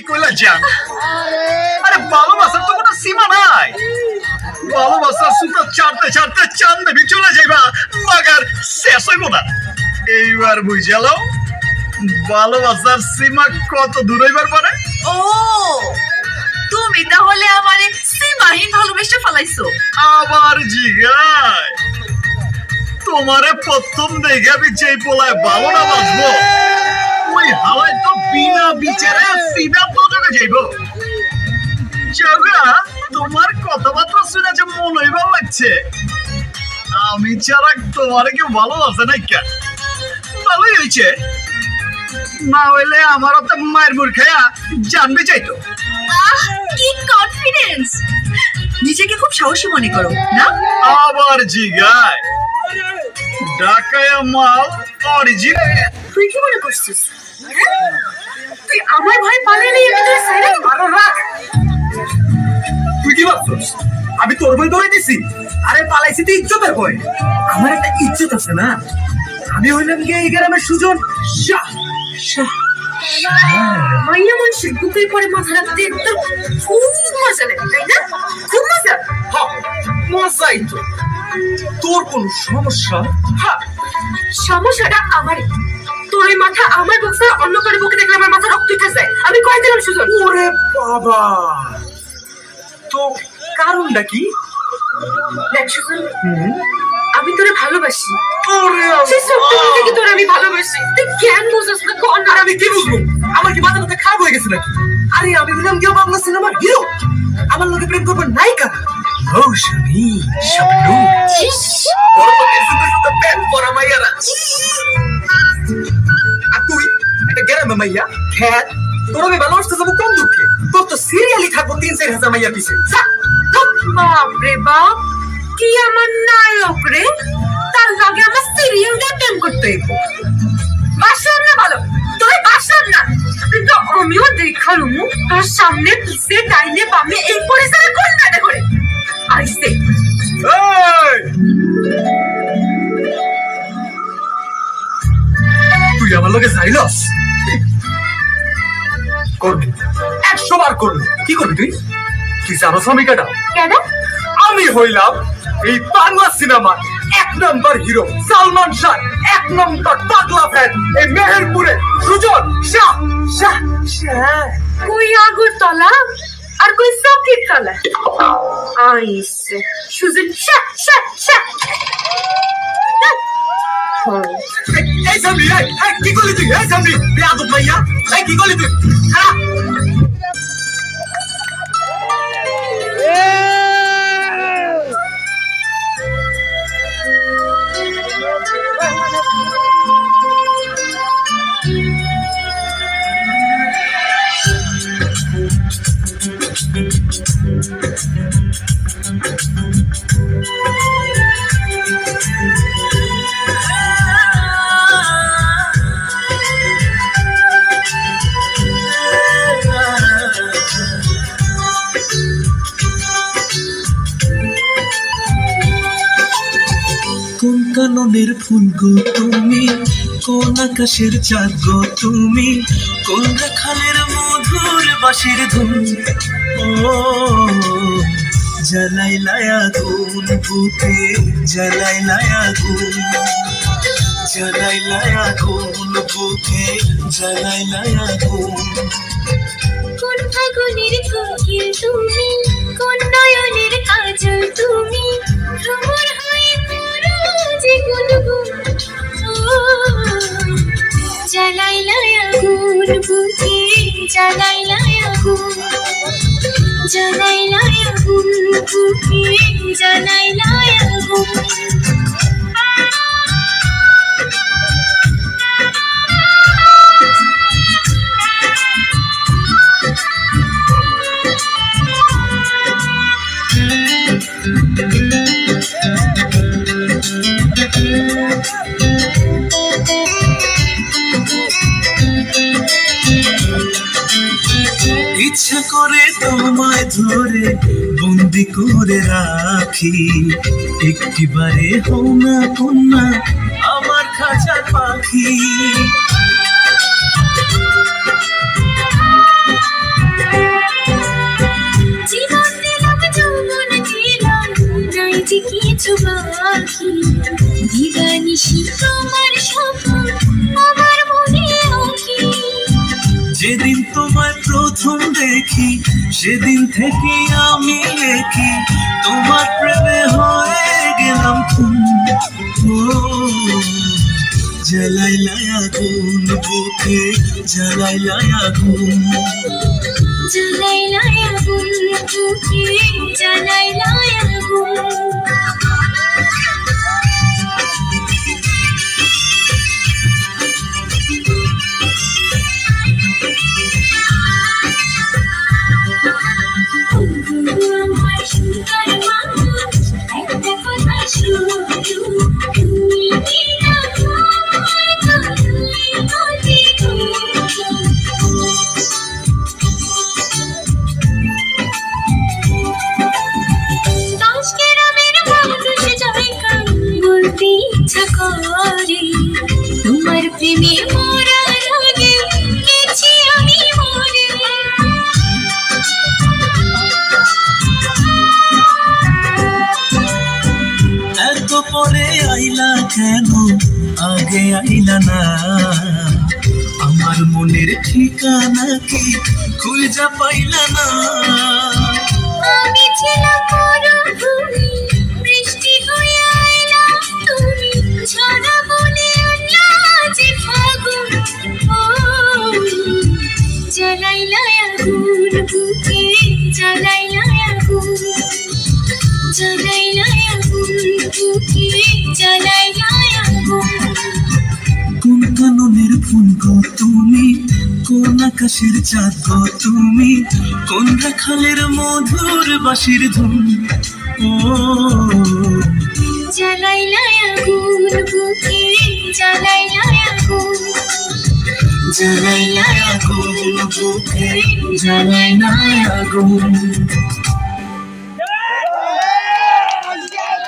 কইলা যান? আরে ভালোবাসার তো কোনো সীমা নাই। ভালোবাসার সুতো ছাড়তে ছাড়তে চাঁদ দেবী চলে যাইবা, মাগার শেষ হইব না। এইবার বুঝালো ভালোবাসার সীমা কত দূর হইবার পারে। ও তুমি তাহলে আমারে সীমাহীন ভালোবেসে ফেলাইছো। আবার জিগায় তোমারে প্রথম দেখে আমি যেই পোলায় ভালো না বাসবো, ওই হাওয়ায় তো বিনা বিচারে সিধা তোজকে যাইব। জগা তোমার কথাবার্তা শুনে যে মন হইবার লাগছে, আমি ছাড়া তোমার কেউ ভালোবাসে নাই কেন? ভালোই হয়েছে, না হইলে আমার তো মায়ের মুর খায়া জানবে চাইতো। কি কনফিডেন্স! নিজেকে খুব সাহসী মনে করো না? আবার জিগায় ঢাকায়া মাল অরিজিনাল। তুই কি মনে করছিস? তুই আমার ভয় পালালে আমি তোর সাইরা আরে রাখ, তুই কি ভাবছিস আমি তোর বই ধরে দিছি? আরে পালাইছি তো ইজ্জতের বই, আমার একটা ইজ্জত আছে না। আমি হইলাম গিয়ে এই গ্রামের সুজন শাহ। মাইয়া মানুষের বুকের পরে মাথা রাখতে তোর খুব মজা লাগে, তাই না? খুব মজা। মজাই তো। তোর কোন সমস্যা? সমস্যাটা আমারই। তোর এই মাথা আমার বুক ছাড়া অন্য কারো বুকে দেখলে আমার মাথা রক্ত উঠে যায়। আমি কয়ে দিলাম সুজন। ওরে বাবা, তো কারণটা কি? দেখ সুজন, আমি তোরে ভালোবাসি। ওরে সেই সত্যি থেকে তোরে আমি ভালোবাসি। তুই কেন বুঝছিস না? কোন আর আমি কি বুঝবো? আমার কি মাথা মাথা খারাপ হয়ে গেছে নাকি? আরে আমি বললাম কেউ বাংলা সিনেমার হিরো, আমার লোকে প্রেম করবার নায়িকা রৌশনী শাবনূর। বড়দের সাথে সাথে প্রেম করা মাইয়ারা। আর তুই একটা গ্রামে মাইয়া খ্যাত, তোর আমি ভালোবাসতে যাবো কোন দুঃখে? তোর তো সিরিয়ালি থাকবো ৩-৪ হাজার মাইয়া পিছে। বাপ রে বাপ, কি আমার নায়ক রে! তার লগে আমার সিরিয়াল দিয়ে প্রেম করতে হইব। বাসন না ভালো, তুই বাসন না, কিন্তু আমিও দেখালুম তোর সামনে পিছে ডাইনে বামে এই পরিসরে কোন কাটা করে আইছে। তুই আমার লোকে চাইলস করবি, ১০০ বার করবি। কি করবি তুই? তুই জানো আমি কেডা? কেন? আমি হইলাম এই বাংলা সিনেমার ১ নম্বর হিরো সালমান শাহ, ১ নম্বর পাগলা ফ্যান এই মেহেরপুরে সুজন শাহ। শাহ শাহ কই আগরতলা আর কই সকির তলা আইছে সুজন শা শা শা। এই সামনে, এই কি করলি তুই? এই সামনে বেয়াদব মাইয়া, এই কি করলি তুই? খারাপ কোন কাননের ফুল গো তুমি, কোন আকাশের চাঁদ গো তুমি, কোন রাখালের মধুর বাঁশির ধুন। ও জ্বালাইলায় আগুন বুকে, জ্বালাইলায় আগুন, জ্বালাইলায় আগুন বুকে, জ্বালাইলায় আগুন। কোন ফাগুনের কোকিল তুমি, কোন নয়নের কাজল তুমি, ভ্রমর হয়ে করো যে গুনগুন। ও জ্বালাইলায় আগুন বুকে, জ্বালাইলায় আগুন, জ্বালাইলায় আগুন বুকে, জ্বালাইলায় আগুন। ইচ্ছা করে তোমায় ধরে বন্দি করে রাখি, একটিবারে হও না কন্যা আমার খাঁচার পাখি। নিশি তোমার স্বপ্ন আমার মনে আঁকি। যেদিন তোমায় প্রথম দেখি সেদিন থেকে আমি একই তোমার প্রেমে হয়ে গেলাম খুন। ও জ্বালাইলাই আগুন বুকে, জ্বালাইলাই আগুন। জ্বালাইলাই আগুন বুকে, জ্বালাইলাই আগুন। আমার সুন্দর মানুষ একটা কথা শুধু, তুমি বিনা তোমার কথাই বলি গো। দশ গ্রামের মানুষ জায়গা বলতে ইচ্ছা করে, তোমার প্রেমে মরার আগে গেছি আমি মরে। এত পরে আইলা কেন, আগে আইলা না? আমার মনের ঠিকানা কি খুঁজা পাইলা না? আমি ছিলাম মরুভূমি, বৃষ্টি হয়ে আইলাম তুমি, ঝরা বনে আনলা যে ফাগুন। ও জ্বালাইলাই আগুন বুকে, জ্বালাইলাই আগুন। জ্বালাইলাই আগুন বুকে, জ্বালাইলাই আগুন। কোন কাননের ফুল গো তুমি, কোন আকাশের চাঁদ গো তুমি, কোন রাখালের মধুর বাঁশির ধুন। ও জ্বালাইলাই আগুন বুকে, জ্বালাইলাই আগুন। জ্বালাইলাই আগুন বুকে, জ্বালাইলাই আগুন।